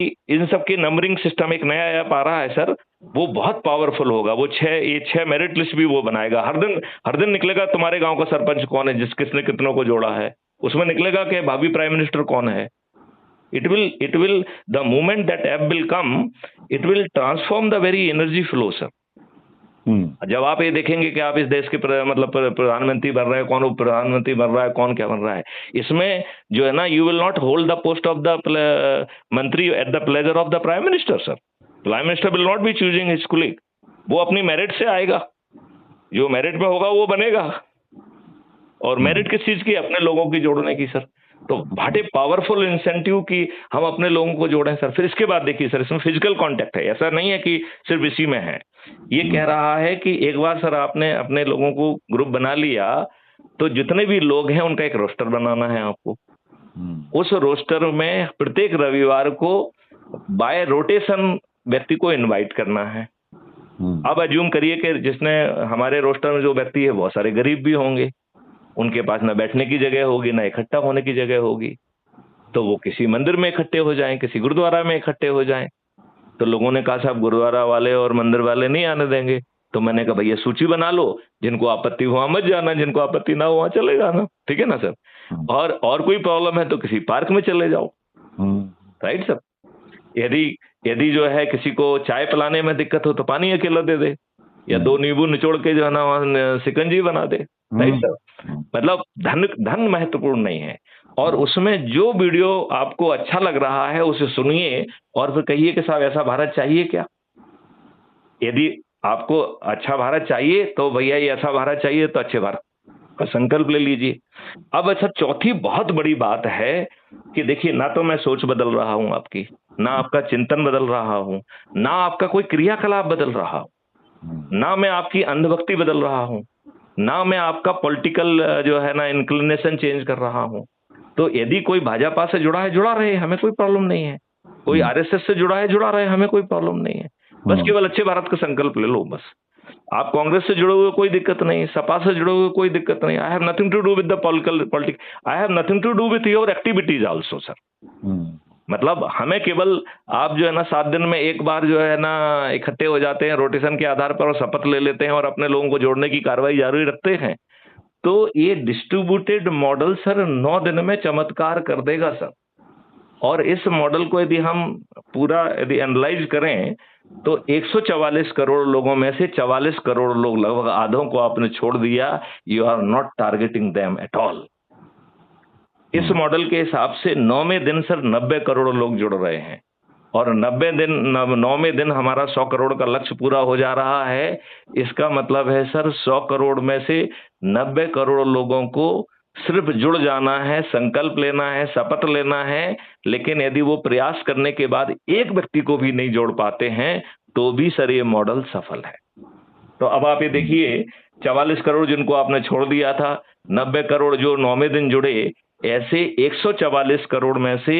इन सब के numbering system एक नया ऐप आ रहा है सर, वो बहुत पावरफुल होगा। वो ये 6 मेरिट लिस्ट भी वो बनाएगा। हर दिन निकलेगा तुम्हारे गांव का सरपंच कौन है, किसने कितनों को जोड़ा है। उसमें निकलेगा कि भावी प्राइम मिनिस्टर कौन है। it will the moment that app will come, it will transform the very energy flow sir। जब आप ये देखेंगे कि आप इस देश के मतलब प्रधानमंत्री बन रहे हैं, कौन उप प्रधानमंत्री बन रहा है, कौन क्या बन रहा है, इसमें जो है ना, you will not hold the post of the mantri at the pleasure of the prime minister sir. Prime minister will not be choosing his colleague, वो अपनी मेरिट से आएगा, जो मेरिट में होगा वो बनेगा। और मेरिट किस चीज की? अपने लोगों की जोड़ने की सर। तो भाटे पावरफुल इंसेंटिव की हम अपने लोगों को जोड़ें सर। फिर इसके बाद देखिए सर, इसमें फिजिकल कांटेक्ट है, ऐसा नहीं है कि सिर्फ इसी में है। ये कह रहा है कि एक बार सर आपने अपने लोगों को ग्रुप बना लिया तो जितने भी लोग हैं उनका एक रोस्टर बनाना है आपको। उस रोस्टर में प्रत्येक रविवार को बाय रोटेशन व्यक्ति को इनवाइट करना है। अब अज्यूम करिए कि जिसने हमारे रोस्टर में जो व्यक्ति है बहुत सारे गरीब भी होंगे, उनके पास ना बैठने की जगह होगी, ना इकट्ठा होने की जगह होगी, तो वो किसी मंदिर में इकट्ठे हो जाएं, किसी गुरुद्वारा में इकट्ठे हो जाएं। तो लोगों ने कहा साहब गुरुद्वारा वाले और मंदिर वाले नहीं आने देंगे। तो मैंने कहा भैया सूची बना लो, जिनको आपत्ति हुआ मत जाना, जिनको आपत्ति ना हुआ चले जाना, ठीक है ना सर। और कोई प्रॉब्लम है तो किसी पार्क में चले जाओ, राइट सर। यदि जो है किसी को चाय पिलाने में दिक्कत हो तो पानी अकेला दे दे, या 2 नींबू निचोड़ के जो है ना वहां शिकंजी बना दे, राइट सर। मतलब धन महत्वपूर्ण नहीं है। और उसमें जो वीडियो आपको अच्छा लग रहा है उसे सुनिए और फिर कहिए कि साहब ऐसा भारत चाहिए क्या। यदि आपको अच्छा भारत चाहिए तो भैया ये ऐसा भारत चाहिए तो अच्छे भारत का संकल्प ले लीजिए। अब अच्छा, चौथी बहुत बड़ी बात है कि देखिए, ना तो मैं सोच बदल रहा हूं आपकी, ना आपका चिंतन बदल रहा हूं, ना आपका कोई क्रियाकलाप बदल रहा हूं, ना मैं आपकी अंधभक्ति बदल रहा हूं, ना मैं आपका पॉलिटिकल जो है ना इंक्लिनेशन चेंज कर रहा हूं। तो यदि कोई भाजपा से जुड़ा है, जुड़ा रहे, हमें कोई प्रॉब्लम नहीं है। कोई आरएसएस से जुड़ा है, जुड़ा रहे, हमें कोई प्रॉब्लम नहीं है। बस केवल अच्छे भारत का संकल्प ले लो बस। आप कांग्रेस से जुड़े हुए कोई दिक्कत नहीं, सपा से जुड़े हुए कोई दिक्कत नहीं। I have nothing to do with the politics, I have nothing to do with your activities also sir. मतलब हमें केवल आप जो है ना 7 दिन में एक बार जो है ना इकट्ठे हो जाते हैं रोटेशन के आधार पर और शपथ ले लेते हैं और अपने लोगों को जोड़ने की कार्रवाई जारी रखते हैं। तो ये डिस्ट्रीब्यूटेड मॉडल सर 9 दिन में चमत्कार कर देगा सर। और इस मॉडल को यदि हम पूरा यदि एनालाइज करें तो 144 करोड़ लोगों में से 44 करोड़ लोग, लगभग आधों को आपने छोड़ दिया। You are not targeting them at all. इस मॉडल के हिसाब से 9वें दिन सर 90 करोड़ लोग जुड़ रहे हैं और 9वें दिन हमारा 100 करोड़ का लक्ष्य पूरा हो जा रहा है। इसका मतलब है सर 100 करोड़ में से 90 करोड़ लोगों को सिर्फ जुड़ जाना है, संकल्प लेना है, शपथ लेना है। लेकिन यदि वो प्रयास करने के बाद एक व्यक्ति को भी नहीं जोड़ पाते हैं तो भी सर ये मॉडल सफल है। तो अब आप ये देखिए, 44 करोड़ जिनको आपने छोड़ दिया था, 90 करोड़ जो 9वें दिन जुड़े, ऐसे 144 करोड़ में से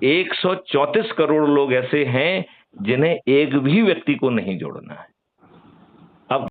134 करोड़ लोग ऐसे हैं जिन्हें एक भी व्यक्ति को नहीं जोड़ना है। अब